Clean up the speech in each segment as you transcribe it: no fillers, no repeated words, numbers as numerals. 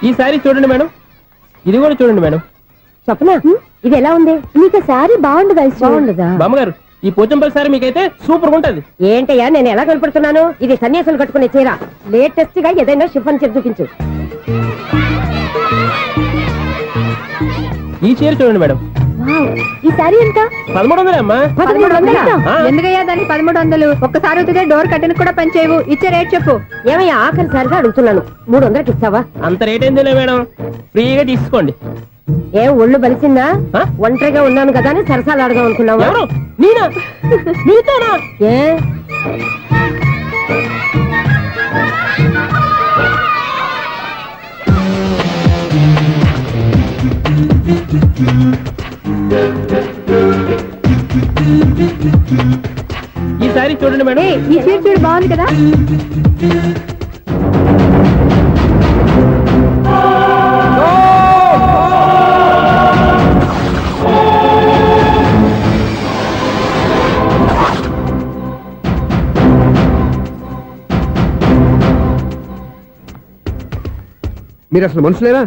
ఈ సారీ చూడండి మేడం, ఇది కూడా చూడండి మేడం. చెప్పనా ఇది ఎలా ఉంది? నీకు సారీ బాగుండదా? బాగుండదా బామ్మగారు, ఈ పోచంపల్లి సారీ మీకైతే సూపర్ గా ఉంటది. ఏంటయ్యా నేను ఎలా కనపడుతున్నాను? ఇది సన్యాసులు కట్టుకునే చీర. లేటెస్ట్ గా ఏదైనా షిఫాన్ చేసి చూపించు. ఈ చీర చూడండి మేడం. ఈ సారీ ఎంత? 1300 అమ్మా. 1300? ఎందుకయ్యా దానికి 1300? ఒక్కసారి అవుతుందే డోర్ కట్టిన కూడా పనిచేయవు. ఇచ్చే రేట్ చెప్పు. ఏమయ్యా ఆఖరిసారిగా అడుగుతున్నాను, 300కి ఇస్తావా? అంత రేట్ ఏందిలే మేడం, ఫ్రీగా తీసుకోండి. ఏం ఒళ్ళు బలిసిందా? ఆ? ఒంటరిగా ఉన్నాను కదా అని సరసాలు అడగా అనుకున్నావా? ఎవరు? నేనా? మీతోనా? ఏ ఈ సారీ చూడండి మేడం. ఈ చీర చూడు బాగుంది కదా. మీరు అసలు మనుషులేనా?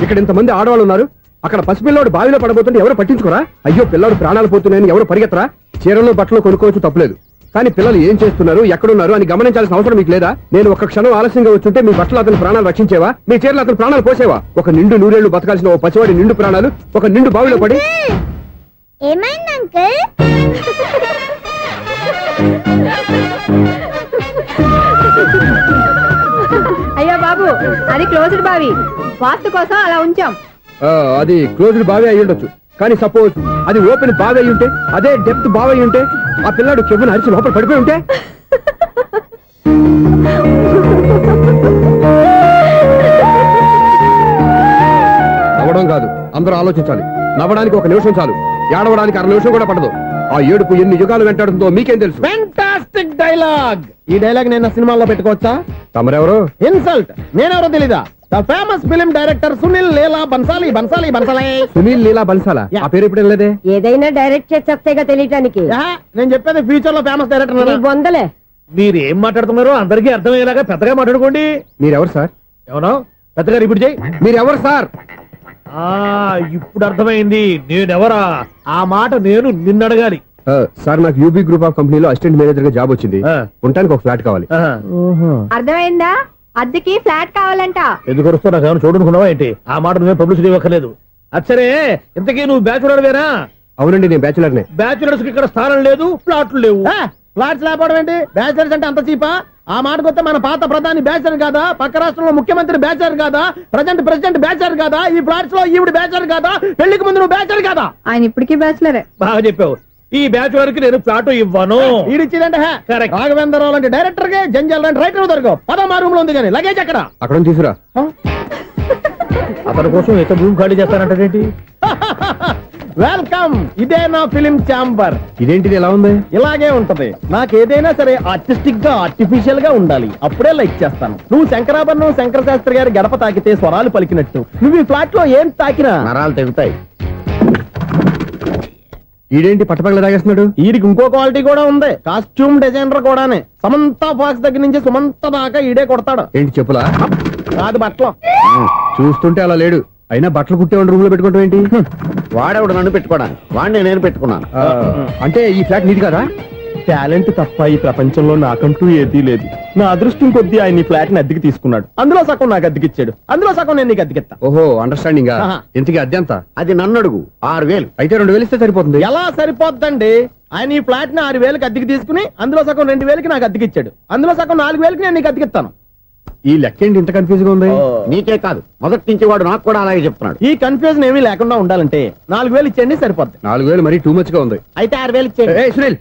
ఇక్కడ ఇంతమంది ఆడవాళ్ళు ఉన్నారు, అక్కడ పసిపిల్లాడు బావిలో పడబోతుంటే ఎవరు పట్టించుకోరా? అయ్యో పిల్లాడు ప్రాణాలు పోతున్నాయని ఎవరు పరిగెత్తరా? చీరలో బట్టలు కొనుక్కోవచ్చు, తప్పులేదు. కానీ పిల్లలు ఏం చేస్తున్నారు, ఎక్కడున్నారు అని గమనించాల్సిన అవసరం మీకు లేదా? నేను ఒక్క క్షణం ఆలస్యంగా వచ్చుంటే మీ బట్టలు అతని ప్రాణాలు రక్షించేవా? మీ చీరలు అతని ప్రాణాలు పోసేవా? ఒక నిండు నూరేళ్లు బతకాల్సిన ఓ పసివాడి నిండు ప్రాణాలు ఒక నిండు బావిలో పడి. ఏమైంది అంకుల్? అయ్యో బాబు, అది క్లోజ్డ్ బావి, వాస్తు కోసం అలా ఉంచాం. అది క్లోజ్డ్ బావి అయి ఉండొచ్చు, కానీ సపోజ్ అది ఓపెన్ బావి అయి ఉంటే, అదే డెప్త్ బావి అయి ఉంటే, ఆ పిల్లాడు కెవ్వును అరిచి లోపల పడిపోయి ఉంటే. నవ్వడం కాదు, అందరూ ఆలోచించాలి. నవ్వడానికి ఒక నిమిషం చాలు, ఏడవడానికి 1/2 నిమిషం కూడా పడదు. ఆ ఏడుపు ఎన్ని యుగాలు వెంటాడుతుందో మీకేం తెలుసు? Fantastic dialogue. ఈ డైలాగ్ నేను సినిమాల్లో పెట్టుకోవచ్చా? తమరెవరు? ఇన్సల్ట్. నేనెవరో తెలీదా? The famous film director Sunil Leela Bansali. Bansali Bansali Sunil Leela బన్సాలా? ఆ పేరు ఇప్పుడు లేదే. ఏదైనా డైరెక్ట్ చేసేస్తేగా తెలియటానికి. నేను చెప్పేది ఫ్యూచర్ లో ఫేమస్ డైరెక్టర్. బొందలే. మీరు ఏం మాట్లాడుతున్నారో అందరికీ అర్థమయ్యేలాగా పెద్దగా మాట్లాడుకోండి. మీరెవరు సార్? ఎవరో పెద్దగా రిపీట్ చేయి. మీరెవరు సార్? ఇప్పుడు అర్థమైంది నేనెవరా. ఆ మాట నేను నిన్నడగాలి. సార్, నాకు యూబీ గ్రూప్ ఆఫ్ కంపెనీలో అసిస్టెంట్ మేనేజర్ గా జాబ్ వచ్చింది. ఉండటానికి ఒక ఫ్లాట్ కావాలి. అర్థమైందా? అద్దెకి ఫ్లాట్ కావాలంట. ఎందుకు వస్తావు? నాకు ఏమైనా చూడనుకున్నావా ఏంటి? ఆ మాట నువ్వే పబ్లిసిటీ ఇవ్వక్కర్లేదు. అచ్చరే, ఇంతకీ నువ్వు బ్యాచులర్ వేరా? అవునండి, నేను బ్యాచులర్నే. బ్యాచులర్స్ కి ఇక్కడ స్థానం లేదు, ప్లాట్లు లేవు. ఫ్లాట్స్ లేకపోవడం ఏంటి? బ్యాచులర్స్ అంటే అంత చీపా? ఆ మాటకొస్తే మన పాత ప్రధాని బ్యాచర్ కాదా? పక్క రాష్ట్రంలో ముఖ్యమంత్రి బ్యాచర్ కాదా? ప్రెసిడెంట్ బ్యాచర్ కాదా? ఈ ఫ్లాట్స్ లో ఈవిడ బ్యాచర్ కాదా? పెళ్లికి ముందు నువ్వు బ్యాచర్ కాదా? ఆయన ఇప్పటికీ బ్యాచులరే. బాగా చెప్పావు. ఈ బ్యాచులర్ కి నేను ఫ్లాట్ ఇవ్వను. ఈడిచ్చిందంటే రాఘవేంద్రరావు లాంటి డైరెక్టర్ కి, జంజాల్ లాంటి రైటర్ దొరకవు. 13 రూమ్ లో ఉంది కానీ లగేజ్ అక్కడ. అక్కడ తీసుకురా. అతని కోసం ఎంత భూమి ఖాళీ చేస్తానంటే. వెల్కమ్. ఇదే నా ఫిలిం ఛాంబర్. ఇదేంటిది ఎలా ఉంది? ఇలాగే ఉంటది. నాకు ఏదైనా సరే ఆర్టిస్టిక్ గా, ఆర్టిఫిషియల్ గా ఉండాలి, అప్పుడే లైక్ చేస్తాను. నువ్వు శంకరాభరణం శంకర శాస్త్రి గారి గడప తాకితే స్వరాలు పలికినట్టు నువ్వు ఈ ఫ్లాట్ లో ఏం తాకినా నరాలు తెగుతాయి. ఈడేంటి పట్టపగల తాగేస్తున్నాడు? వీడికి ఇంకో క్వాలిటీ కూడా ఉంది. కాస్ట్యూమ్ డిజైనర్ కూడానే. సమంత ఫాక్స్ దగ్గర నుంచి సుమంత దాకా ఈడే కొడతాడు. ఏంటి చెప్పులా? కాదు, బట్టలు. చూస్తుంటే అలా లేడు. అయినా బట్టలు కుట్టేవాడి రూమ్ లో పెట్టుకోవడం ఏంటి? వాడేవాడు నన్ను పెట్టుకోవడానికి, వాడిని నేను పెట్టుకున్నాను. అంటే ఈ ఫ్లాట్ నీది కదా? టాలెంట్ తప్ప ఈ ప్రపంచంలో నాకంటూ ఏదీ లేదు. నా అదృష్టం కొద్దీ ఆయన ఈ ఫ్లాట్ ని అద్దెకి తీసుకున్నాడు. అందులో సగం నాకు అద్దెకిచ్చాడు, అందులో సగం నేను నీకు అద్దెకిస్తా. ఓహో, అండర్స్టాండింగ్. ఇంతకీ అద్దె ఎంత? అది నన్ను అడుగు. 6000. అయితే 2000 ఇస్తే సరిపోతుంది. ఎలా సరిపోద్దండి? ఆయన ఈ ఫ్లాట్ ని 6000కి అద్దెకి తీసుకుని అందులో సగం 2000కి నాకు అద్దెకిచ్చాడు, అందులో సగం 4000కి నేను నీకు అద్దెకిస్తాను. ఈ లెక్క ఏంటి ఇంత కన్ఫ్యూజ్ గా ఉంది? నీకే కాదు, మొదటి నుంచి వాడు నాకు కూడా అలాగే చెప్తున్నాడు. ఈ కన్ఫ్యూజన్ ఏమీ లేకుండా ఉండాలంటే 4000 ఇచ్చేయండి, సరిపోద్ది. 4000 మరీ టూ మచ్ గా ఉంది. అయితే 6000 ఇచ్చేయండి. సునీల్,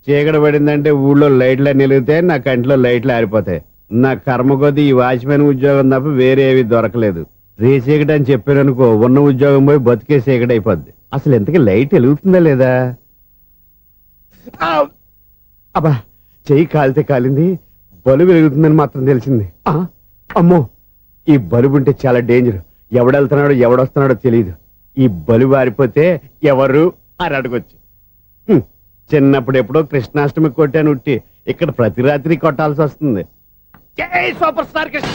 చీకటి పడిందంటే ఊళ్ళో లైట్లు అన్ని వెలిగితే నా కంటిలో లైట్లు ఆరిపోతాయి. నా కర్మ కొద్దీ ఈ వాచ్మెన్ ఉద్యోగం తప్ప వేరే ఏవి దొరకలేదు. రేచీకటి అని చెప్పారనుకో, ఉన్న ఉద్యోగం పోయి బతికే చీకటి అయిపోద్ది. అసలు ఇంతకీ లైట్ వెలుగుతుందా లేదా? అబ్బా, చెయ్యి కాలితే కాలింది, బలుబు వెలుగుతుందని మాత్రం తెలిసింది. అమ్మో, ఈ బలుబు ఉంటే చాలా డేంజర్. ఎవడెళ్తున్నాడో ఎవడొస్తున్నాడో తెలియదు. ఈ బలి వారిపోతే ఎవరు అని అడగొచ్చు. చిన్నప్పుడు ఎప్పుడో కృష్ణాష్టమి కొట్టాను ఉట్టి, ఇక్కడ ప్రతి రాత్రి కొట్టాల్సి వస్తుంది. జై సూపర్ స్టార్ కృష్ణ.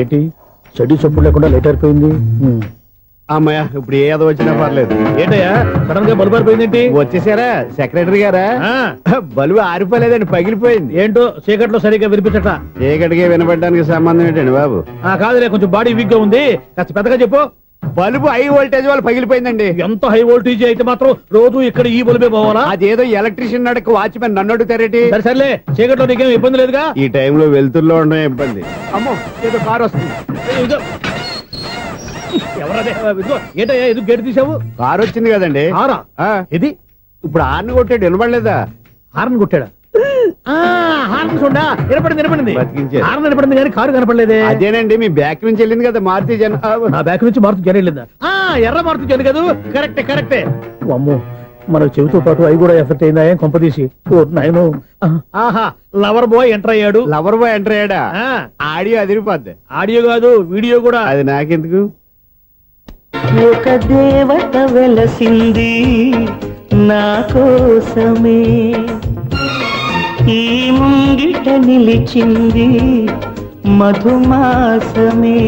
ఏంటి చెడు చప్పుడు లేకుండా లేట్ అయిపోయింది. అమ్మయ్య, ఇప్పుడు ఏదో వచ్చినా పర్లేదు. ఏంటయ్యా సడన్ గా బలుపు అయిపోయిందేంటి? వచ్చేసారా సెక్రటరీ గారా? ఆ, బలువు ఆరిపోలేదండి, పగిలిపోయింది. ఏంటో చీకట్లో సరిగ్గా వినిపించట. చీకటికి వినపడడానికి సంబంధం ఏంటండి బాబు? కాదులే, కొంచెం బాడీ వీక్ గా ఉంది, కాస్త పెద్దగా చెప్పు. బల్బు హై వోల్టేజ్ వాళ్ళు పగిలిపోయిందండి. ఎంత హై వోల్టేజ్ అయితే మాత్రం రోజు ఇక్కడ ఈ బల్బే పోవాలా? అదేదో ఎలక్ట్రీషియన్ అడగ వాచ్మెన్ నన్ను అడుగుతారేటి? సరే సర్లే, చీకట్లో నీకేం ఇబ్బంది లేదుగా? ఈ టైంలో వెళ్తుల్లో ఉండడం ఇబ్బంది. అమ్మో, ఏదో కారు వస్తుంది. ఇదిగో. ఎవరదే? ఇదిగో, ఏంటయ్యా ఎందుకు గేటు తీసావు? కారు వచ్చింది కదండి. కారా? ఆ, ఇది ఇప్పుడు ఆర్ని కొట్టాడు, వినపడలేదా? హార్న్ కొట్టాడా? హార్న్ చూడా వినపడింది. బతికించారు. హార్న్ వినపడింది కానీ కారు కనపడలేదే. అదేనండి, మీ బ్యాక్ నుంచి వెళ్ళింది కదా మారుతి జన. నా బ్యాక్ నుంచి మారుతు జరగలేదా? ఎర్ర మారుతు జన కదా. కరెక్టే. అమ్మో, మన చెవితో పాటు అవి కూడా ఎఫెక్ట్ అయిందా? ఏం కొంపదీసి. ఓ నాయనో. ఆహా, లవర్ బాయ్ ఎంటర్ అయ్యాడు. లవర్ బాయ్ ఎంటర్ అయ్యాడా? ఆడియో అదిరిపోద్ది. ఆడియో కాదు, వీడియో కూడా. అది నాకెందుకు? ఒక దేవత వెలసింది నా కోసమే, ఈ ముంగిట నిలిచింది మధుమాసమే,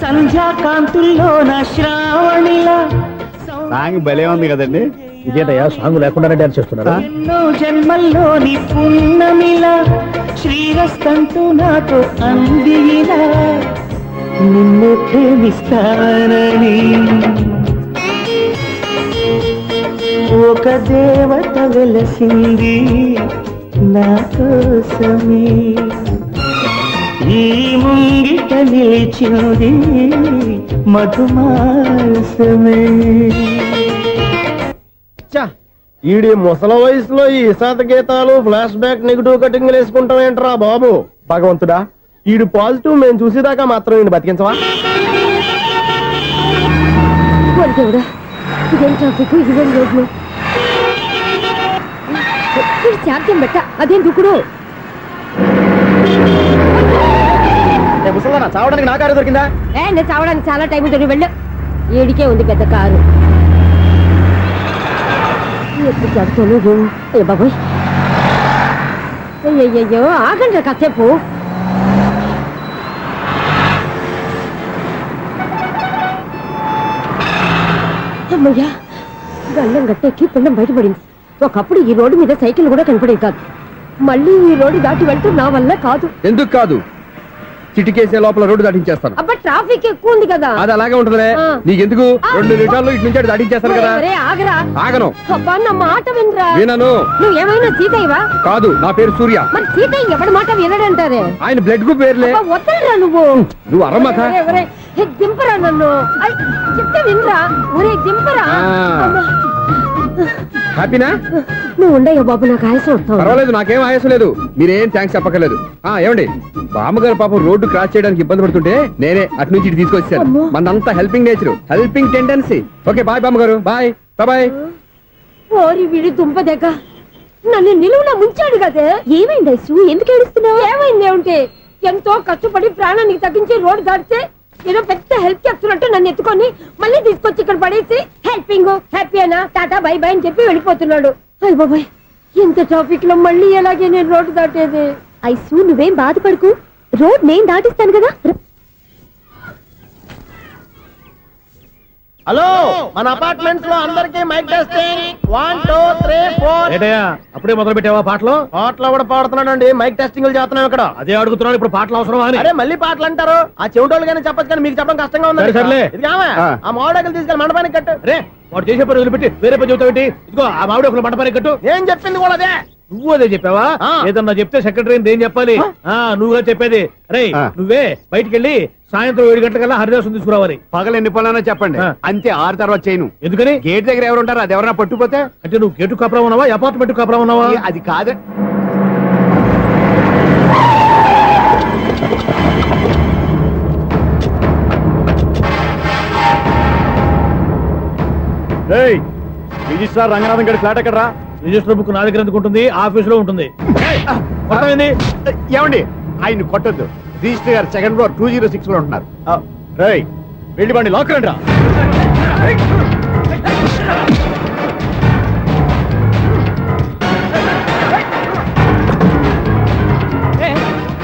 సంధ్యాకాంతుల్లో నా శ్రావణిలా సాంగ్ భలే ఉంది కదండి. ఇదేంటయ్యా సాంగ్ లేకుండానే డాన్స్ చేస్తున్నారా? ఎన్నో జన్మల్లోని పున్నమిలా శ్రీరస్తంటూ నాతో అందిలా నిన్ను ప్రేమిస్తానని, ఒక దేవత వెలసింది నా కోసమే, ఈ ముంగిట నిలిచింది మధుమాసమే. ఈడి ముసల వయసులో ఈ ఇసాత గీతాలు, ఫ్లాష్ బ్యాక్, నెగిటివ్ కటింగ్ వేసుకుంటాం ఏంట్రా బాబు? భగవంతుడా, ఈడు పాజిటివ్ మేము చూసేదాకా మాత్రం ఈయన బతికించవా? దేవుడా, ఇదేం ట్రాఫిక్, ఇదేం రోడ్లు, చార్జం పెట్ట, అదేం దుక్కుడు. ముసలా చావడానికి నా కారు దొరికిందా? నేను చావడానికి చాలా టైం ఉంటుంది, వెళ్ళు. ఏడికే ఉంది పెద్ద కారు. ఎప్పుడు చదువుతాను అయ్యో బాబోయ్. అయ్యయ్యో, ఆగండి కాసేపు. అమ్మయ్యా, గల్లం గట్టెక్కి పిండం బయటపడింది. ఒకప్పుడు ఈ రోడ్డు మీద సైకిల్ కూడా కనపడేది కాదు. మళ్ళీ ఈ రోడ్డు దాటి వెళ్తూ నా వల్ల కాదు. ఎందుకు కాదు? చిటికేసే లోపల రోడ్డు దాటించేస్తాను. అబ్బా, ట్రాఫిక్ ఎక్కువ ఉంది కదా. అది అలాగే ఉంటుందిలే. నీకెందుకు? 2 నిమిషాల్లో ఇటు నుంచి దాటించేస్తాను కదా. ఒరే, ఆగరా. ఆగను. అబ్బా, నా మాట వినరా. వినను. నువ్వేమైనా సీతయ్యవా? కాదు, నా పేరు సూర్య. మరి సీతయ్య ఎవడి మాట వినడంటారే? ఆయన బ్లడ్ గ్రూప్ పేర్లే. వద్దరా నువ్వు. నువ్వు అరమ్మక. ఒరే, ఒరే, హే, దింపరా నన్ను. ఐ, చెప్తే వినరా. ఒరే, దింపరా. అమ్మా. హ్యాపీనా? నువ్వు ఉండయ్యా బాబు, నాకు ఆయాసం వస్తావు. పర్వాలేదు, నాకేం ఆయాసం లేదు. మీరేం థ్యాంక్స్ చెప్పక్కర్లేదు. ఏమండి, బామ్మగారు పాపం రోడ్డు క్రాస్ చేయడానికి ఇబ్బంది పడుతుంటే నేనే అటు నుంచి ఇటు తీసుకొచ్చాను. అమ్మో. మనంతా helping nature, helping tendency. Okay, bye బామ్మగారు. Bye bye. ఓరి వీడి దుంప దగ్గ నన్ను నిలువున ముంచాడు కదే. ఏమైంది ఐసు, ఎందుకు ఏడుస్తున్నావు? ఏమైంది ఏమిటి? ఎంతో కష్టపడి ప్రాణానికి తగ్గించి రోడ్డు దాటితే ఏదో పెద్ద హెల్ప్ చేస్తున్నట్టు నన్ను ఎత్తుకొని మళ్ళీ తీసుకొచ్చి ఇక్కడ పడేసి హెల్పింగ్ హ్యాపీ అనా టాటా బై బై అని చెప్పి వెళ్ళిపోతున్నాడు. అయ్య బాబాయ్, ఇంత ట్రాఫిక్ లో మళ్ళీ ఎలాగే నేను రోడ్డు దాటేది? ఐసు, నువ్వేం బాధపడకు, రోడ్ నేను దాటిస్తాను కదా. హలో, మన అపార్ట్మెంట్స్ లో అందరికీ మైక్ టెస్టింగ్. 1 2 3 4. ఏంటయ్యా అప్పుడే మొదలు పెట్టావా పాటలు? పాటలు కూడా పాడుతున్నాడండి, మైక్ టెస్టింగ్ చేస్తున్నాం ఇక్కడ. అదే అడుగుతున్నాను, ఇప్పుడు పాటలు అవసరమా అని. అరే, మళ్ళీ పాటలు అంటారు. ఆ చెవిటోళ్ళు కానీ చెప్పచ్చు, కానీ మీకు చెప్పడం కష్టంగా ఉంది. సర్లే. ఇది ఆమె. ఆ మామిడాకులు తీసుకెళ్ళి మండపానికి కట్టు. రే, వాడు చేసే పని వదిలిపెట్టి వేరే పని చెబుతావేంటి? ఇదిగో ఆ మామిడి ఒకరు మంటపానికి కట్టు. ఏం చెప్పింది కూడా అదే. నువ్వు అదే చెప్పావా? ఆ. ఏదన్నా చెప్తే సెక్రటరీ ఏం చెప్పాలి? నువ్వుగా చెప్పేది. రే, ఆ. నువ్వే బయటికి వెళ్ళి సాయంత్రం 7 గంటలకల్లా హరిదాసు తీసుకురావాలి. పగలు ఎన్ని పనులన్నా చెప్పండి, అంతే. 6 తర్వాత చేయను. ఎందుకని? గేట్ దగ్గర ఎవరు ఉంటారు? అది ఎవరన్నా పట్టుపోతే? అంటే నువ్వు గేటు కాపురం ఉన్నావా, అపార్ట్మెంట్ కాపురం ఉన్నావా? అది కాదు. రిజిస్ట్రార్ రంగనాథం గారి ఫ్లాట్ ఎక్కడరా? రిజిస్టర్ బుక్ నా దగ్గర ఎందుకు ఉంటుంది? ఆఫీస్ లో ఉంటుంది. ఏమండి, ఆయన కొట్టొద్దు. రిజిస్టర్ గారు 2nd ఫ్లోర్ 206 లో ఉంటున్నారు. వెళ్ళి వాడిని లాక్కరండి రా.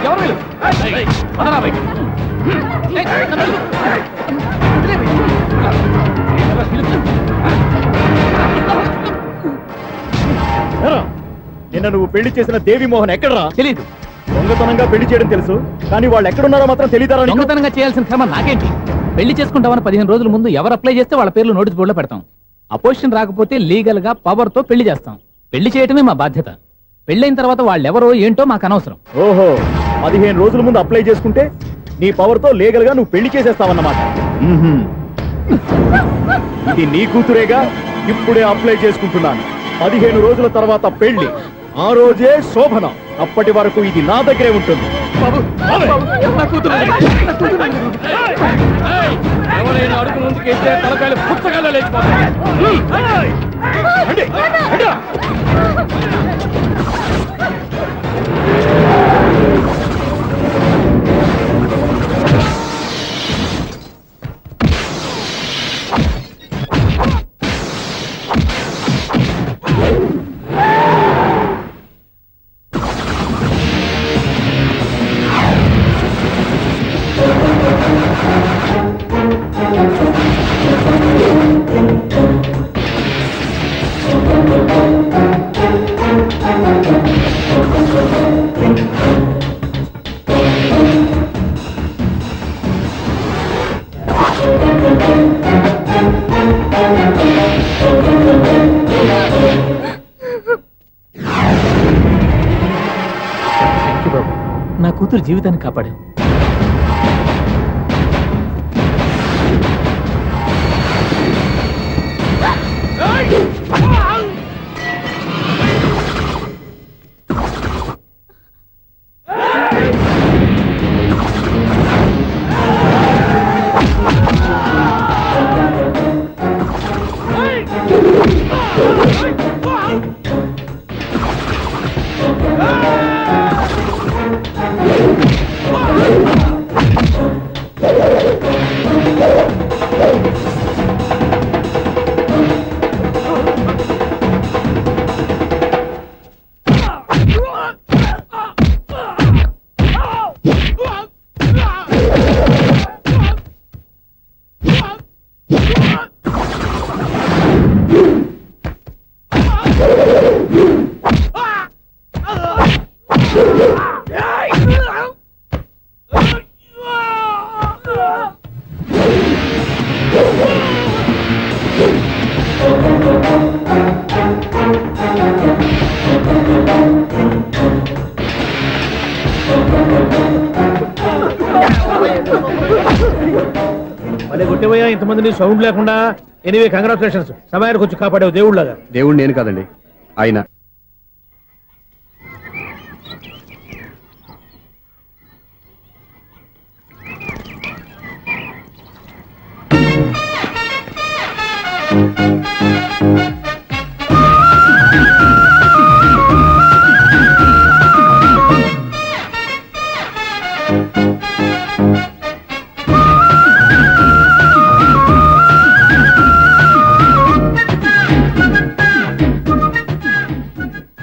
ఎవరు వీళ్ళు? పదరా బయటికి. నిన్న నువ్వు పెళ్లి చేసిన దేవి మోహన్ ఎక్కడరా? తెలీదు. దొంగతనంగా పెళ్లి చేయడం తెలుసు, కానీ వాళ్ళు ఎక్కడున్నారో మాత్రం తెలియదారా? దొంగతనంగా చేయాల్సిన క్రమం నాకేంటి? పెళ్లి చేసుకుంటామని 15 రోజుల ముందు ఎవరు అప్లై చేస్తే వాళ్ళ పేర్లు నోటీస్ బోర్డులో పెడతాం. అపోజిషన్ రాకపోతే లీగల్ గా పవర్ తో పెళ్లి చేస్తాం. పెళ్లి చేయటమే మా బాధ్యత. పెళ్ళైన తర్వాత వాళ్ళెవరో ఏంటో మాకు అనవసరం. ఓహో, 15 రోజుల ముందు అప్లై చేసుకుంటే నీ పవర్ తో లీగల్ గా నువ్వు పెళ్లి చేసేస్తావన్నమాట. ఇది నీ కూతురేగా, ఇప్పుడే అప్లై చేసుకుంటున్నాను. 15 రోజుల తర్వాత పెళ్లి, ఆ రోజే శోభన. అప్పటి వరకు ఇది నా దగ్గరే ఉంటుంది. ఎవరైనా అడుగు ముందుకేస్తే తలకాయలు పుస్తకాలు లేచిపోతాయి. నా కూతురు జీవితాన్ని కాపాడావు. మళ్ళీ గుట్టిపోయా ఇంతమందిని సౌండ్ లేకుండా. ఎనీవే కంగ్రాచులేషన్స్, సమయానికి వచ్చి కాపాడావు దేవుళ్ళగా. దేవుడు నేను కాదండి, ఆయన.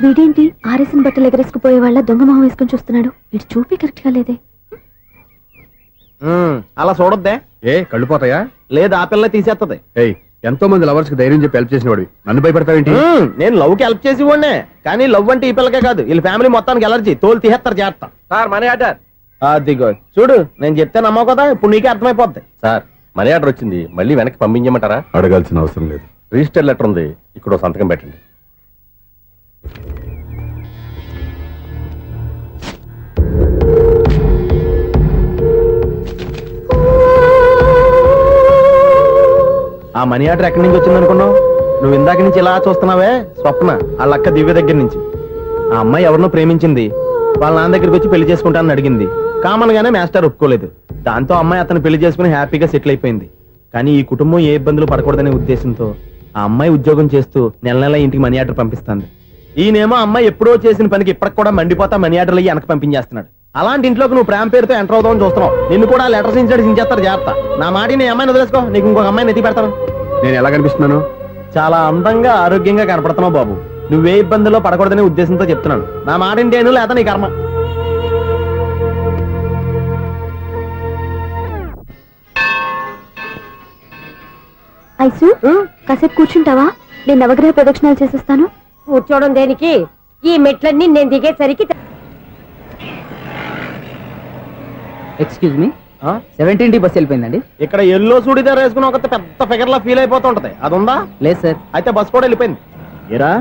వీడేంటి ఆరేసిన బట్టలు ఎగరేసుకుపోయే వాళ్ళ దొంగ మొహం వేసుకుని చూస్తున్నాడు. వీడు చూపి కరెక్ట్ గా లేదే. అలా చూడొద్దే. ఏ కళ్ళు పోతాయా? లేదు, ఆ పిల్ల తీసేస్తది. ఏయ్, ఎంతో మంది లవర్స్ కి ధైర్యం చెప్పి హెల్ప్ చేసిన వాడివి, నన్ను భయపడతావేంటి? నేను లవ్ కి హెల్ప్ చేసి ఇవ్వండి, కానీ లవ్ అంటే ఈ పిల్లకే కాదు, వీళ్ళ ఫ్యామిలీ మొత్తానికి ఎలర్జీ. తోలు తీసేస్తారు చేస్తా. Sir money order. అదిగో చూడు, నేను చెప్తే నమ్మవు కదా, ఇప్పుడు నీకే అర్థమైపోద్ది. సార్ మనీ ఆర్డర్ వచ్చింది, మళ్ళీ వెనక్కి పంపించమంటారా? అడగాల్సిన అవసరం లేదు. రిజిస్టర్ లెటర్ ఉంది, ఇక్కడ సంతకం పెట్టండి. ఆ మనీ ఆర్డర్ ఎక్కడి నుంచి వచ్చింది అనుకున్నావు? నువ్వు ఇందాక నుంచి ఇలా చూస్తున్నావే, స్వప్న వాళ్ళ అక్క దివ్య దగ్గర నుంచి. ఆ అమ్మాయి ఎవరినో ప్రేమించింది, వాళ్ళ నాన్న దగ్గరికి వచ్చి పెళ్లి చేసుకుంటానని అడిగింది. కామన్ గానే మాస్టర్ ఒప్పుకోలేదు. దాంతో అమ్మాయి అతను పెళ్లి చేసుకుని హ్యాపీగా సెటిల్ అయిపోయింది. కానీ ఈ కుటుంబం ఏ ఇబ్బందులు పడకూడదనే ఉద్దేశంతో ఆ అమ్మాయి ఉద్యోగం చేస్తూ నెల నెల ఇంటికి మనీ ఆర్డర్ పంపిస్తుంది. ఈయనేమో అమ్మాయి ఎప్పుడో చేసిన పనికి ఇప్పటికి కూడా మండిపోతా మనీ ఆర్డర్లు వెనక్కి పంపించేస్తున్నాడు. అలాంటి ఇంట్లోకి నువ్వు ప్రేమ పేరుతో ఎంటర్ అవుతావని చూస్తున్నావు. నిన్ను కూడా లెటర్స్ ఇన్సైడ్ సించేస్తారు జాగ్రత్త. నా మాట నీ అమ్మాయిని వదిలేసుకో, నీకు ఇంకొక అమ్మాయిని ఎత్తి పెడతాను. నేను ఎలా కనిపిస్తున్నాను? చాలా అందంగా ఆరోగ్యంగా కనపడుతున్నావు బాబు. నువ్వే ఇబ్బందుల్లో పడకూడదనే ఉద్దేశంతో చెప్తున్నాను. నా మాట ఇంటేను లేదా నీ కర్మ. ఐసు కాసేపు కూర్చుంటావా? నేను నవగ్రహ ప్రదక్షిణాలు చేసేస్తాను. కూర్చోవడం దేనికి? ఈ మెట్లన్నీ నేను దిగేసరికి ఎక్స్క్యూజ్ మీ, 17D బస్ వెళ్ళిపోయిందండి. ఇక్కడ ఎల్లో చూడిదార్ వేసుకుని ఒక పెద్ద ఫిగర్ లా ఫీల్ అయిపోతుంటది, అది ఉందా? లేదు సార్. అయితే బస్ కూడా వెళ్ళిపోయింది. ఏరా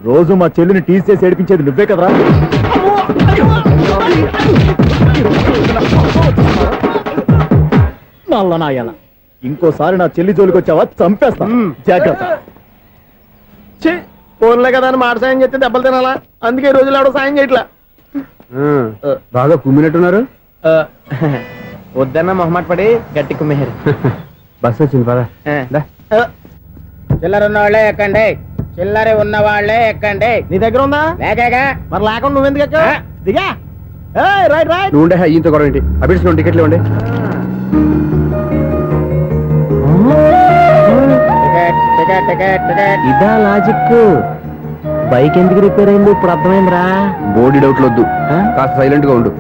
రోజు మా చెల్లిని టీస్ చేసి ఏడిపించేది నువ్వే కదరా? నల్ల నాయాల ఇంకోసారి నా చెల్లి జోలికి వచ్చావా చంపేస్తా. జాగ్రత్త. ఫోన్లే కదా అని మాట సాయం చేస్తే దెబ్బలు తినాలా? అందుకే ఈ రోజులు ఎవడో సాయం చేయట్లా. బాగా కుమ్మినట్టున్నారు. వద్దన్న మొహమాట పడి గట్టి కుమ్మేరు. బస్ వచ్చింది పద. చిల్లర ఉన్న వాళ్ళే ఎక్కండి, చిల్లర ఉన్న వాళ్ళే ఎక్కండి. నీ దగ్గర ఉందా? లేకగా మరి లేకుండా నువ్వెందుకు ఎక్కావు? దిగా. Right right. నువ్వు ఉండే ఈయంతో గొడవ ఏంటి? అభిడ్స్ టికెట్లు ఇవ్వండి. Ticket ticket ticket ticket. ఇదా లాజిక్. బైక్ ఎందుకు రిపేర్ అయింది ఇప్పుడు అర్థమైందిరా. బోడీ డౌట్లు వద్దు, కాస్త సైలెంట్ గా ఉండు.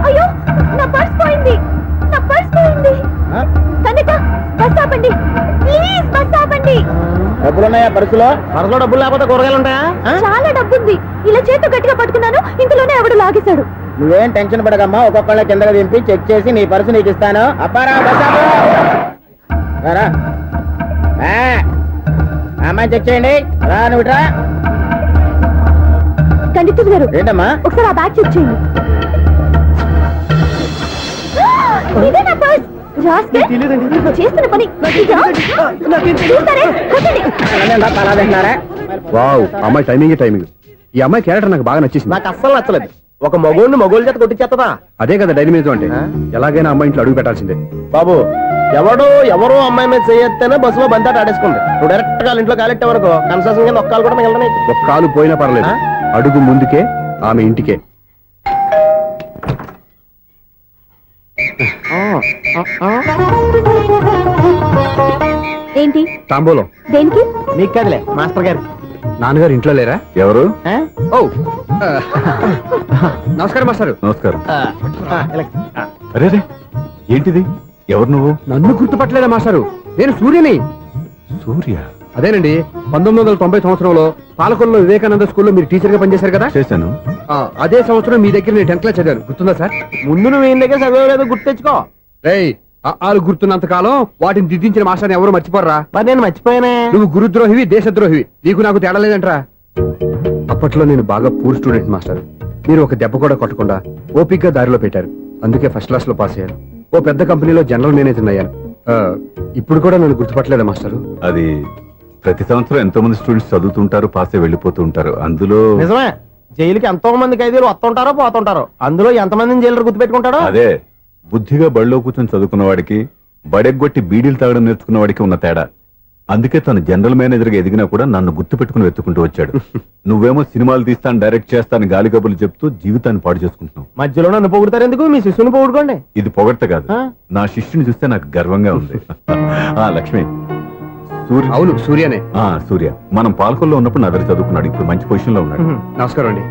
అయ్యో నా పర్స్ పోయింది, నా పర్స్ పోయింది. కనక బస్ ఆపండి ప్లీజ్, బస్ ఆపండి. డబ్బులున్నాయా పర్సులో? పరసలో డబ్బులు లేకపోతే కూరగాయలు ఉంటాయా? చాలా డబ్బుంది. ఇలా చేతితో గట్టిగా పట్టుకున్నాను, ఇంతలోనే ఎవడు లాగేశాడు. నువ్వేం టెన్షన్ పడకమ్మా, ఒక్కొక్కళ్ళ కిందకి దింపి చెక్ చేసి నీ పర్సు నీకు ఇస్తాను. అబ్బారా బస్ ఆపు. రా అమ్మాయి చెక్ చేయండి. రా నువ్వు రా. కండితులు గారు ఏంటమ్మా? ఒకసారి ఆ బ్యాగ్ చెక్ చేయండి. ఇదే నా పర్స్. చేస్తున్న పని చూస్తారే. అలా తింటున్నారా? వావ్, అమ్మాయి టైమింగ్. ఈ అమ్మాయి క్యారెక్టర్ నాకు బాగా నచ్చేసింది. నాకు అస్సలు నచ్చలేదు. ఒక మగోడిని మగోళ్ళ చేత కొట్టించేస్తుందా? అదే కదా డైనమిజం అంటే. ఎలాగైనా అమ్మాయి ఇంట్లో అడుగు పెట్టాల్సిందే. బాబు ఎవరో అమ్మాయి మీద చేయొత్తేనే బస్సులో బంతాట ఆడేసుకుంది. నువ్వు డైరెక్ట్ గా ఇంట్లో కాలెట్టే వరకు కన్సెషన్ కింద ఒక్కలు కూడా మిగలనే. ఒక కాలు పోయినా పర్లేదు, అడుగు ముందుకే, ఆమె ఇంటికే. ఏంటి తాంబూలం దేనికి? నీకు కదలే మాస్టర్ గారు. నాన్నగారు ఇంట్లో లేరా? ఎవరు? ఓ నమస్కారం మాస్టారు. నమస్కారం. అరే ఏంటిది? ఎవరు నువ్వు? నన్ను గుర్తుపట్టలేదా మాస్టారు? నేను సూర్యని. సూర్య? అదేనండి, 1990 సంవత్సరంలో పాలకొల్లో వివేకానంద స్కూల్లో మీరు టీచర్ గా పనిచేశారు కదా? చేశాను. అదే సంవత్సరం మీ దగ్గర నేను 10th క్లాస్ చదివాను, గుర్తుందా సార్? ముందు నువ్వు ఏం దగ్గర చదవలేదు, గుర్తు తెచ్చుకో. రేయ్, ఆలు గుర్తున్నంత కాలం వాటిని దిద్దించిన మాస్టర్ని ఎవరు మర్చిపోరా? మరి నేను మర్చిపోయానే. నువ్వు గురుద్రోహివి, దేశద్రోహివి, నీకు నాకు తేడా లేదంట్రా. అప్పట్లో నేను బాగా పూర్ స్టూడెంట్ మాస్టర్. మీరు ఒక దెబ్బ కూడా కొట్టకుండా ఓపిక్ గా దారిలో పెట్టారు. అందుకే ఫస్ట్ క్లాస్ లో పాస్ అయ్యాను. ఓ పెద్ద కంపెనీలో జనరల్ మేనేజర్ అయ్యాను. ఇప్పుడు కూడా నన్ను గుర్తుపట్టలేదా మాస్టర్? అది ప్రతి సంవత్సరం ఎంతో మంది స్టూడెంట్స్ చదువుతుంటారు, పాస్ అయి వెళ్ళిపోతూ ఉంటారు. అందులో నిజమే, జైలుకి ఎంతో మంది ఖైదీలు వస్తుంటారో పోతుంటారో. అందులో ఎంతమందిని జైలు గుర్తు పెట్టుకుంటాడో. అదే బుద్ధిగా బడిలో కూర్చొని చదువుకున్న వాడికి, బడెగ్గొట్టి బీడీలు తాగడం నేర్చుకున్న వాడికి ఉన్న తేడా. అందుకే తను జనరల్ మేనేజర్ గా ఎదిగినా కూడా నన్ను గుర్తు పెట్టుకుని వెతుకుంటూ వచ్చాడు. నువ్వేమో సినిమాలు తీస్తాను, డైరెక్ట్ చేస్తాను, గాలి కబుర్లు చెప్తూ జీవితాన్ని పాడు చేసుకుంటున్నావు. మధ్యలో నన్ను పొగుడతారు ఎందుకు? మీ శిష్యుని పొగుడుకోండి. ఇది పొగడ్త కాదు, నా శిష్యుని చూస్తే నాకు గర్వంగా ఉంది. లక్ష్మి, సూర్య. అవును, సూర్యనే. సూర్య మనం పాలకొల్లో ఉన్నప్పుడు నా దగ్గర చదువుకున్నాడు. ఇప్పుడు మంచి పొజిషన్ లో ఉన్నాడు. నమస్కారం అండి.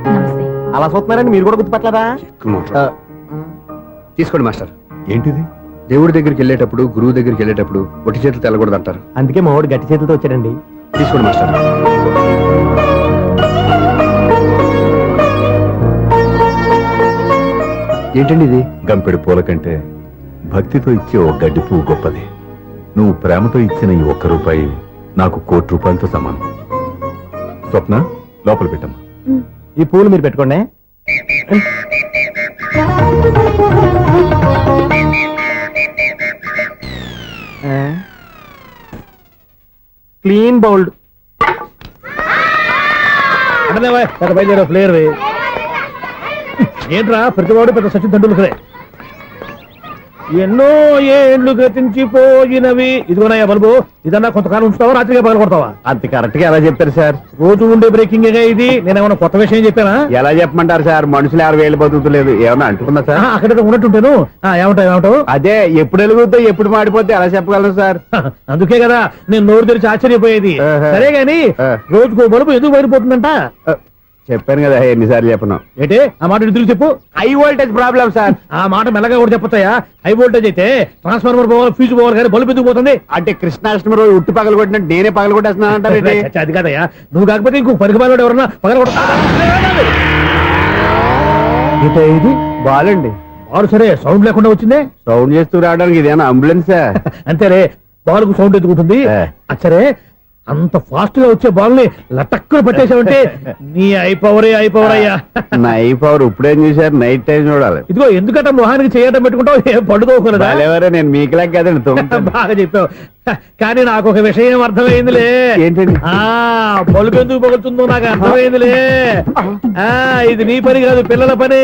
అలా చూస్తున్నారండి, మీరు కూడా గుర్తుపట్టలేదా? తీసుకోండి మాస్టర్. ఏంటిది? దేవుడి దగ్గరికి వెళ్ళేటప్పుడు, గురువు దగ్గరికి వెళ్ళేటప్పుడు ఒట్టి చేతులు తెల్లకూడదు అంటారు. అందుకే మా వాడు గట్టి చేతులతో వచ్చాడండి. తీసుకోండి మాస్టర్. ఏంటండి ఇది? గంపెడు పూల కంటే భక్తితో ఇచ్చే ఓ గడ్డి పువ్వు గొప్పది. నువ్వు ప్రేమతో ఇచ్చిన ఈ ₹1 నాకు ₹1,00,00,000 సమానం. స్వప్న, లోపల పెట్టమ్మా. ఈ పూలు మీరు పెట్టుకోండి. క్లీన్ బౌల్డ్ అంటే బయలుదేరా ప్లేయర్ ఏంట్రా ప్రతివాడు పెద్ద సచిన్ తెండూల్కరే. ఎన్నో ఏండ్లు గతించిపోయినవి. ఇదిగోనయ్యా బల్బు, ఇదన్నా కొంతకాలం ఉంచుతావా, రాత్రిగా పగల కొడతావా? అంత కరెక్ట్ గా ఎలా చెప్పారు సార్? రోజు ఉండే బ్రేకింగ్ ఇది. నేనేమన్నా కొత్త విషయం చెప్పానా? ఎలా చెప్పమంటారు సార్? మనుషులు ఎవరు వేలు బతుకుతలేదు, ఏమన్నా అంటున్నా సార్? అక్కడ ఉన్నట్టుంటాను. ఏమంటావు? అదే ఎప్పుడు వెలుగుతో ఎప్పుడు మాడిపోతే ఎలా చెప్పగలను సార్? అందుకే కదా నేను నోరు తెరిచి ఆశ్చర్యపోయేది. సరే గాని రోజుకో బల్బు ఎందుకు బయటపోతుందంట? చెప్పాను కదా ఎన్నిసార్లు చెప్పను. ఏంటి ఆ మాట ఎదురు చెప్పు. High voltage problem sir. ఆ మాట మెల్లగా కూడా చెప్పొచ్చాయా? హై వోల్టేజ్ అయితే ట్రాన్స్ఫార్మర్ పోవాలి, ఫ్యూజ్ పోవాలి, కానీ బల్బు ఎందుకు పోతుంది? అంటే కృష్ణాష్టమి రోజు ఉట్టి పగలు కొట్టినట్టు నేనే పగలు కొట్టేస్తున్నాను అంటారు. అది కాదయ్యా, నువ్వు కాకపోతే ఇంకో పనికి బాగా ఎవరన్నా పగల ఇది బాలండి. బాలు సరే సౌండ్ లేకుండా వచ్చిందే. సౌండ్ చేస్తూ రావడానికి ఇదేనా అంబులెన్సా? అంతేరే, బాల్కు సౌండ్ ఎందుకుంటుంది? అచ్చరే అంత ఫాస్ట్ గా వచ్చే బాల్ ని లటక్కులు పట్టేసావంటే నీ అయిపోవరే అయ్యా. నైట్ పవర్ ఇప్పుడేం చూసారు? నైట్ టైం చూడాలి. ఇదిగో ఎందుకంటే మొహానికి చేయడం పెట్టుకుంటావు, ఏం పండుకోకూడదా? ఎవరే నేను మీకులాగా కదండి. బాగా చెప్పావు, కానీ నాకు ఒక విషయం అర్థమైందిలే. ఏంటండి? బల్బు ఎందుకు పగులుతుందో నాకు అర్థమైందిలే. ఇది నీ పని కాదు, పిల్లల పని.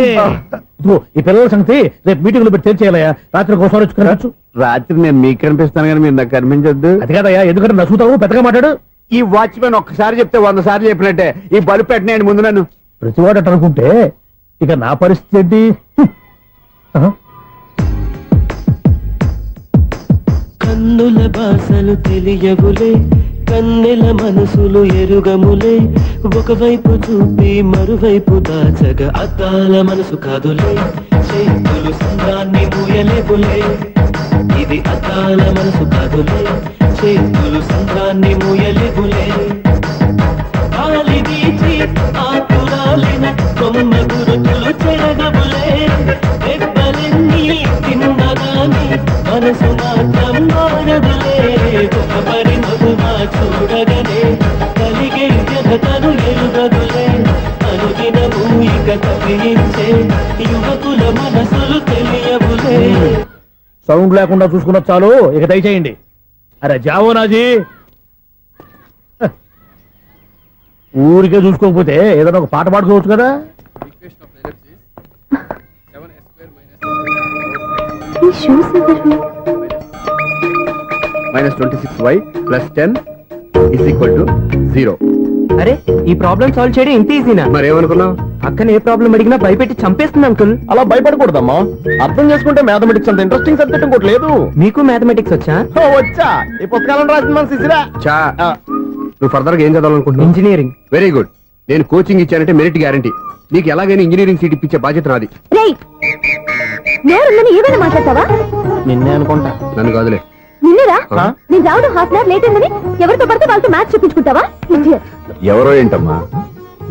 ఇదిగో ఈ పిల్లల సంగతి రేపు మీటింగ్ లో పెట్టి తెలిసేయాలయ్యా. రాత్రి ఒకసారి వచ్చి రాత్రి నేను మీకు కనిపిస్తాను కానీ మీరు నాకు కనిపించొద్దు. అది కాదయ్యా, ఎందుకంటే నచ్చుతావు, పెద్దగా మాట్లాడు. ఈ వాచ్మెన్ ఒక్కసారి చెప్తే 100 సార్లు చెప్పినట్టే. ఈ బల్బు పెట్టినాయండి ముందు నన్ను. ప్రతివాడు అట్ట అనుకుంటే ఇక నా పరిస్థితి ఏంటి? కన్నుల భాషలు తెలియవులే, కన్నెల మనసులు ఎరుగములే. ఒకవైపు చూపి మరువైపు దాచగ అద్దాల మనసు కాదులే. చేతులు సంద్రాన్ని మూయలేవులే, ఇది అద్దాల మనసు కాదులే. చేతులు సంద్రాన్ని మూయలేవులే. గాలి వీచి ఆకురాలిన కొమ్మ గురుతులు చెరగవులే. దెబ్బలెన్ని తిన్నగాని మనసు మాత్రం మారదులే. ఒక పరి మగువా చూడగనే కలిగే జగతను ఎరుగదులే. అనుదినము ఇక తప్పించే యువకుల మనసులు తెలియవులే. సౌండ్ లేకుండా చూసుకున్న చాలు, ఇక దయచేయండి. అరే జావో నాజీ, ఊరికే చూసుకోకపోతే ఏదైనా ఒక పాట పాడుకోవచ్చు కదా. -26y + 10 = 0. అరే ఈ ప్రాబ్లం సాల్వ్ చేయడం ఇంత ఈజీనా? మరేమనుకున్నావు? అక్కనే ఏ ప్రాబ్లం అడిగినా భయపెట్టి చంపేస్తుంది అంకుల్. అలా భయపడకూడదమ్మా. అర్థం చేసుకుంటే మ్యాథమెటిక్స్ అంత ఇంట్రెస్టింగ్ సబ్జెక్ట్ ఇంకోటి లేదు. మీకు మ్యాథమెటిక్స్ వచ్చా? వచ్చా, ఈ పుస్తకాలను రాసిన మన శిశిరా. చా నువ్వు ఫర్దర్ గా ఏం చదవాలనుకుంటున్నావు? ఇంజనీరింగ్. Very good. నేను కోచింగ్ ఇచ్చానంటే మెరిట్ గ్యారంటీ. నీకు ఎలాగైనా ఇంజనీరింగ్ సీట్ ఇప్పించే బాధ్యత నాది. ఏమైనా మాట్లాడతావా? నిన్నే అనుకుంటా. నన్ను కాదులే. నిన్నరా నేను రావడం హాఫ్ అన్ అవర్ లేట్ అయిందని ఎవరితో పడితే వాళ్ళతో మ్యాచ్ చూపించుకుంటావా? ఎవరో ఏంటమ్మా,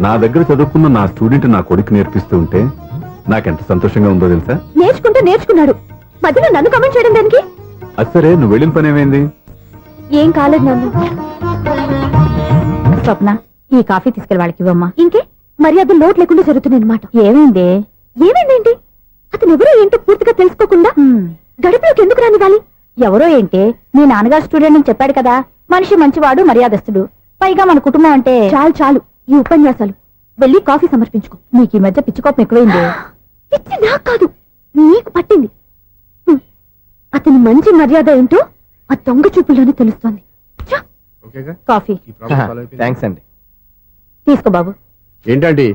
నా దగ్గర చదువుకున్న నా స్టూడెంట్ నా కొడుకు నేర్పిస్తూ ఉంటే నాకెంత సంతోషంగా ఉందో తెలుసా? నేర్చుకుంటే నేర్చుకున్నాడు, మధ్యలో నన్ను కమెంట్ చేయడం దానికి? అసరే నువ్వు వెళ్ళిన పని ఏమైంది? ఏం కాలేదు నాన్న. స్వప్న, ఈ కాఫీ తీసుకెళ్ళి వాళ్ళకి ఇవ్వమ్మా. ఇంకే మర్యాద లోటు లేకుండా జరుగుతుంది అనమాట. ఏమైంది? ఏమైందేంటి? అతను ఎవరో ఏంటో పూర్తిగా తెలుసుకోకుండా గడుపులోకి ఎందుకు రానివ్వాలి? ఎవరో ఏంటి, మీ నాన్నగారు స్టూడెంట్ అని చెప్పాడు కదా. మనిషి మంచివాడు, మర్యాదస్తుడు. పైగా మన కుటుంబం అంటే చాలు చాలు ఈ ఉపన్యాసాలు. వెళ్ళి కాఫీ సమర్పించుకో. నీకు ఈ మధ్య పిచ్చికోపం ఎక్కువైంది. పిచ్చి నాకు కాదు, నీకు పట్టింది. అతని మంచి మర్యాద ఏంటో ఆ దొంగ చూపుల్లోనే తెలుస్తోంది. కాఫీ థ్యాంక్స్ అండి. తీసుకో బాబు. ఏంటండి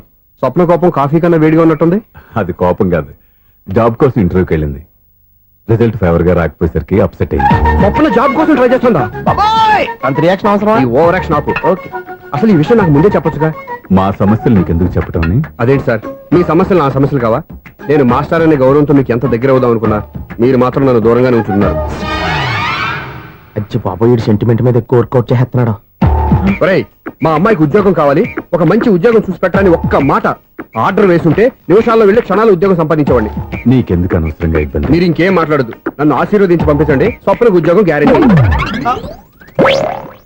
స్వప్న కోపం కాఫీ కన్నా వేడిగా ఉన్నట్టుంది? అది కోపం కాదు, జాబ్ కోసం ఇంటర్వ్యూకి వెళ్ళింది. రిజల్ట్ ఫేవర్ గా రాకపోయేసరికి అప్సెట్ అయింది. స్వప్న జాబ్ కోసం ట్రై చేస్తుందా? అంత రియాక్షన్ అవసరం? ఈ ఓవర్ యాక్షన్ ఆపు. ఓకే, అసలు ఈ విషయం నాకు ముందే చెప్పొచ్చుగా. మా సమస్యలు నీకెందుకు చెప్పటం అని? అదేంటి సార్, మీ సమస్యలు నా సమస్యలు కావా? నేను మాస్టర్ అనే గౌరవంతో మీకు ఎంత దగ్గర అవుదాం అనుకున్నా, మీరు మాత్రం నన్ను దూరంగానే ఉంచుతున్నారు. అచ్చి బాబు, వీడు సెంటిమెంట్ మీద ఎక్కువ వర్కౌట్ చేస్తున్నాడు. ఒరేయ్, మా అమ్మాయికి ఉద్యోగం కావాలి, ఒక మంచి ఉద్యోగం చూసి పెట్టాలని ఒక్క మాట ఆర్డర్ వేసుంటే నిమిషాల్లో వెళ్ళి క్షణాలు ఉద్యోగం సంపాదించేవాడిని. నీకెందుకు అనవసరంగా ఇబ్బంది? మీరు ఇంకేం మాట్లాడదు, నన్ను ఆశీర్వదించి పంపించండి. స్వప్నకు ఉద్యోగం గ్యారెంటీ.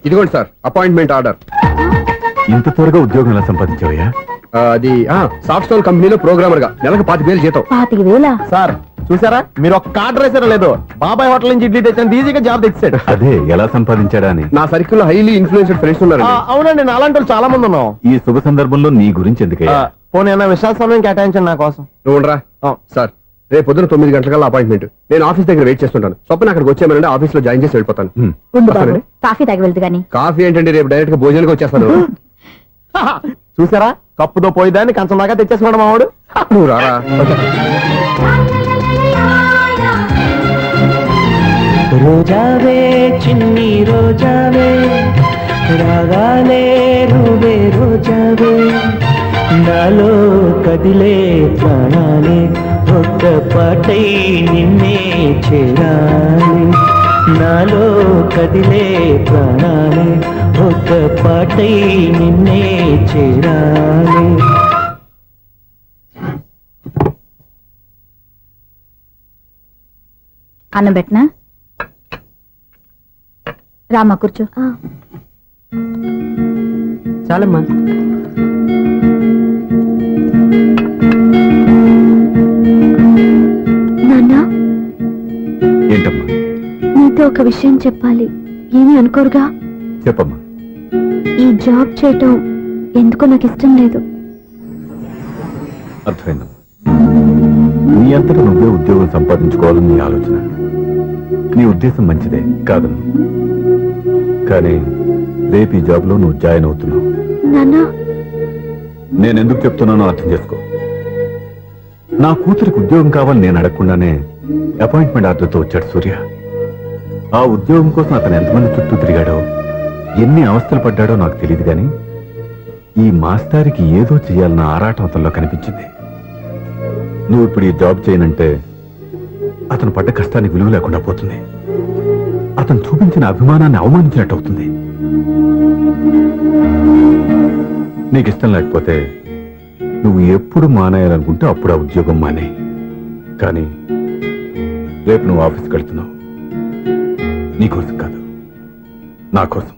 ఇదిగోండి సార్ అపాయింట్మెంట్ ఆర్డర్. ఇంత త్వరగా ఉద్యోగం ఎలా సంపాదించావయ్యా? అది సాఫ్ట్వేర్ కంపెనీలో ప్రోగ్రామర్ గా నెలకు 25,000 జీతం. 25,000? సార్ చూసారా మీరు ఒక కార్డ్ రేసారో లేదో బాబాయ్ హోటల్ నుంచి ఇడ్లీ తెచ్చిన ఈజీగా జాబ్ తెచ్చాడు. అదే ఎలా సంపాదించాడా అని. నా సర్కిల్ లో హైలీ ఇన్ఫ్లుయెన్స్డ్ ఫ్రెండ్స్ ఉన్నారు. అవునండి నా అలాంటి వాళ్ళు చాలా మంది ఉన్నాం. ఈ శుభ సందర్భంలో నీ గురించి ఎందుకయ్యా? పోనీ అన్న విశాల సమయం కేటాయించండి నా కోసం. నువ్వు ఉండరా. సార్ రేపు పొద్దున 9 గంటలకల్లా అపాయింట్మెంట్. నేను ఆఫీస్ దగ్గర వెయిట్ చేస్తుంటాను. స్వప్న అక్కడికి వచ్చేయమనండి, ఆఫీస్ లో జాయిన్ చేసి వెళ్ళిపోతాను. ఉండు బాబు, కాఫీ తాగి వెళ్తు గాని. కాఫీ ఏంటండి, రేపు డైరెక్ట్ గా భోజనానికి వచ్చేస్తాను. చూసారా కప్పుతో పోయిదాన్ని కంచం దాకా తెచ్చేసుకున్నాడు మావాడు. నువ్వు రారా. రోజావే చిన్ని రోజావే రాగాలే రూవే రోజావే నాలో కదిలే ప్రాణాలే ఒక్క పాటై నిన్నే చేరాలి. నాలో కదిలే ప్రాణాలే ఒక్క పాటై నిన్నే చేరాలి. అన్నం పెట్టనా? రామా కూర్చో. చాలమ్మా. నాన్నా, ఏంటమ్మా? నీతో ఒక విషయం చెప్పాలి. ఏమీ అనుకోరుగా? చెప్పమ్మా. ఈ జాబ్ చేయటం ఎందుకో నాకు ఇష్టం లేదు. అర్థమైందమ్మా. నీ అంతటా నువ్వే ఉద్యోగం సంపాదించుకోవాలని నీ ఆలోచన. నీ ఉద్దేశం మంచిదే కాదమ్మా. కానీ రేపు ఈ జాబ్ లో నువ్వు జాయిన్ అవుతున్నావు. నాన్నా, నేను ఎందుకు చెప్తున్నానో అర్థం చేసుకో. నా కూతురికి ఉద్యోగం కావాలని నేను అడగకుండానే అపాయింట్మెంట్ ఆర్డర్తో వచ్చాడు సూర్య. ఆ ఉద్యోగం కోసం అతను ఎంతమంది చుట్టూ తిరిగాడో, ఎన్ని అవస్థలు పడ్డాడో నాకు తెలియదు, కానీ ఈ మాస్టారికి ఏదో చేయాలన్న ఆరాటం అతనిలో కనిపించింది. నువ్వు ఇప్పుడు ఈ జాబ్ చేయనంటే అతను పడ్డ కష్టానికి విలువ లేకుండా పోతుంది. అతను చూపించిన అభిమానాన్ని అవమానించినట్టు అవుతుంది. నీకు ఇష్టం లేకపోతే నువ్వు ఎప్పుడు మానేయాలనుకుంటే అప్పుడు ఆ ఉద్యోగం మానే. కానీ రేపు నువ్వు ఆఫీస్కి వెళ్తున్నావు, నీకోసం కాదు, నా కోసం.